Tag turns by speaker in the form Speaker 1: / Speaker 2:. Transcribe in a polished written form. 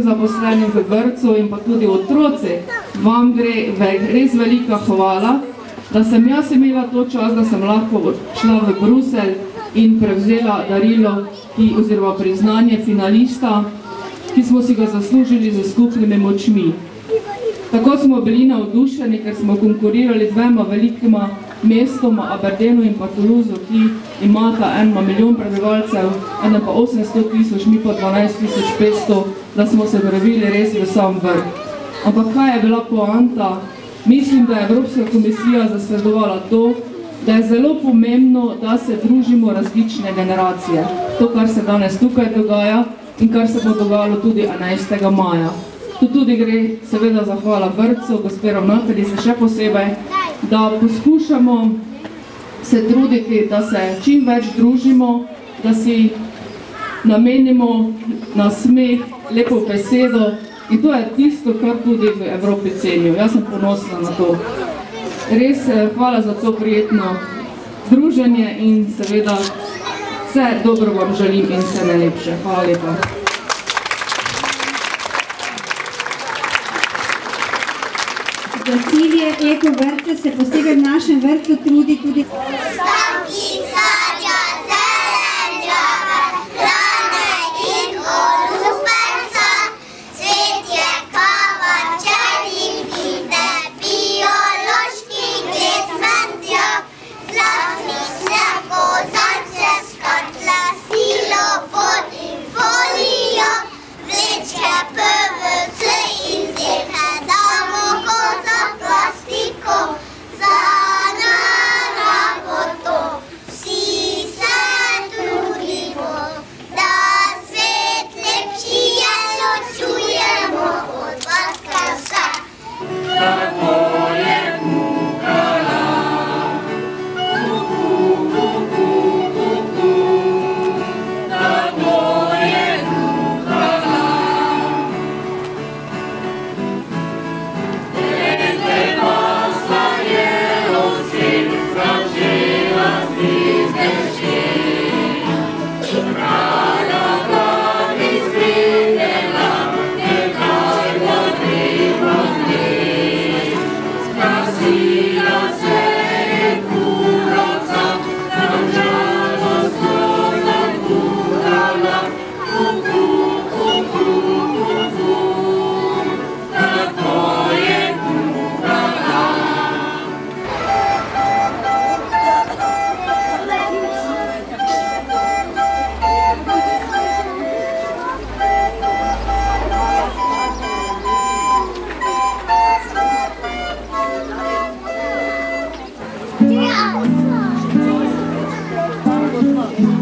Speaker 1: zaposlenim v vrtcu in pa tudi otroci, vam gre res velika hvala, da sem jaz imela to čas, da sem lahko šla v Bruselj in prevzela darilo oziroma priznanje finalista, ki smo si ga zaslužili z skupnimi močmi. Tako smo bili navdušeni, ker smo konkurirali dvema velikima mestoma, Aberdeenu in pa Toulouse, ki imata 1 milijon prebivalcev, ena pa 800 000, mi pa 12 500, da smo se prebili res v sam vrh. Ampak kaj je bila poanta? Mislim, da je Evropska komisija zasledovala to, da je zelo pomembno, da se družimo različne generacije. To, kar se danes tukaj dogaja in kar se bo dogajalo tudi 11. maja. Tu tudi gre seveda zahvala vrtcu, gospe ravnateljici še posebej, da poskušamo se truditi, da se čim več družimo, da si namenimo na smeh, lepo besedo in to je tisto, kar tudi v Evropi cenijo. Jaz sem ponosna na to. Res hvala za to prijetno druženje in seveda vse dobro vam želim in vse najlepše. Hvala lepa.
Speaker 2: Za cilje Eko vrtce se posebej v našem vrtcu trudi tudi
Speaker 3: Yeah.